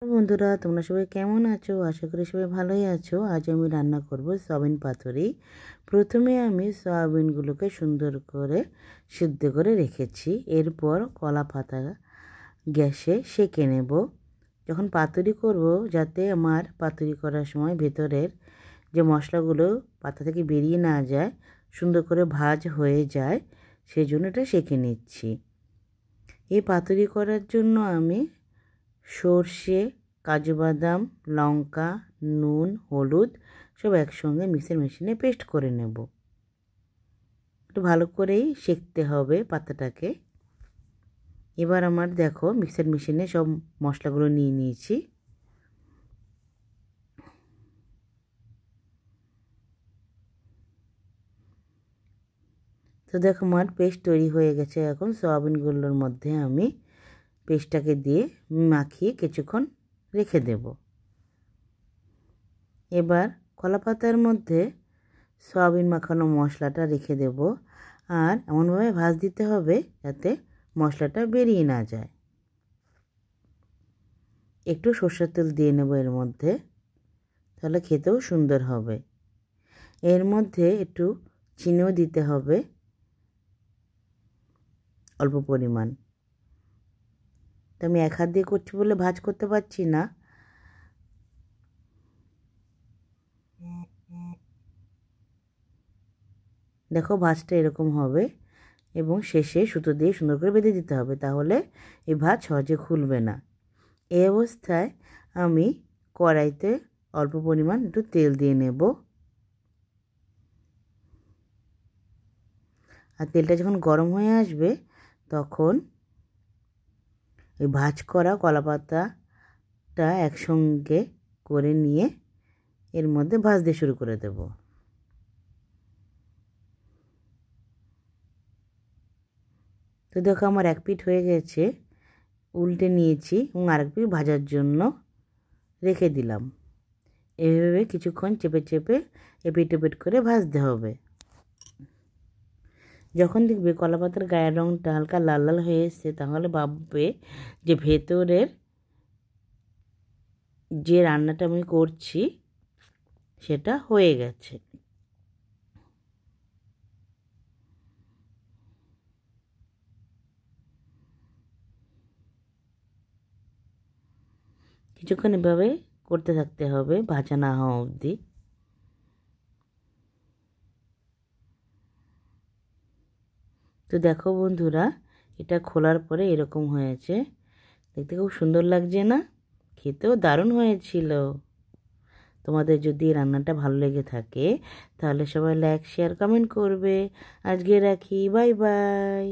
বন্ধুরা, তোমরা সবাই কেমন আছো? আশা করি সবাই ভালোই আছো। আজ আমি রান্না করব সয়াবিন পাতুরি। প্রথমে আমি সয়াবিনগুলোকে সুন্দর করে সিদ্ধ করে রেখেছি। এরপর কলা পাতা গ্যাসে সেঁকে নেব। যখন পাতুরি করব, যাতে আমার পাতুরি করার সময় ভেতরের যে মশলাগুলো পাতা থেকে বেরিয়ে না যায়, সুন্দর করে ভাজ হয়ে যায়, সেই জন্য এটা সেঁকে নিচ্ছি। এই পাতুরি করার জন্য আমি সর্ষে, কাজু বাদাম, লঙ্কা, নুন, হলুদ সব একসঙ্গে মিক্সার মেশিনে পেস্ট করে নেব। একটু ভালো করেই সেঁকতে হবে পাতাটাকে। এবার আমার দেখো মিক্সার মেশিনে সব মশলাগুলো নিয়ে নিয়েছি। তো দেখো আমার পেস্ট তৈরি হয়ে গেছে। এখন সয়াবিনগুলোর মধ্যে আমি পেস্টটাকে দিয়ে মাখিয়ে কিছুক্ষণ রেখে দেব। এবার কলা পাতার মধ্যে সয়াবিন মাখানো মশলাটা রেখে দেব, আর এমনভাবে ভাজ দিতে হবে যাতে মশলাটা বেরিয়ে না যায়। একটু সরষের তেল দিয়ে নেব এর মধ্যে, তাহলে খেতেও সুন্দর হবে। এর মধ্যে একটু চিনিও দিতে হবে, অল্প পরিমাণ। তো আমি এক হাত দিয়ে করছি বলে ভাজ করতে পারছি না। দেখো ভাজটা এরকম হবে, এবং শেষে সুতো দিয়ে সুন্দর করে বেঁধে দিতে হবে, তাহলে এই ভাজ সহজে খুলবে না। এই অবস্থায় আমি কড়াইতে অল্প পরিমাণ একটু তেল দিয়ে নেব। আর তেলটা যখন গরম হয়ে আসবে, তখন ওই ভাজ করা কলা পাতাটা একসঙ্গে করে নিয়ে এর মধ্যে ভাজতে শুরু করে দেব। তো দেখো আমার এক পিঠ হয়ে গেছে, উল্টে নিয়েছি এবং আরেক পিঠ ভাজার জন্য রেখে দিলাম। এভাবে কিছুক্ষণ চেপে চেপে এপিট ওপিট করে ভাজতে হবে। যখন দেখবে কলা পাতার গায়ের রঙটা হালকা লাল লাল হয়ে এসছে, তাহলে ভাববে যে ভেতরের যে রান্নাটা আমি করছি সেটা হয়ে গেছে। কিছুক্ষণ এভাবে করতে থাকতে হবে ভাজা না হওয়া অবধি। তো দেখো বন্ধুরা, এটা খোলার পরে এরকম হয়েছে। দেখতে খুব সুন্দর লাগছে না? খেতেও দারুণ হয়েছিল। তোমাদের যদি রান্নাটা ভালো লেগে থাকে, তাহলে সবাই লাইক, শেয়ার, কমেন্ট করবে। আজকে রাখি, বাই বাই।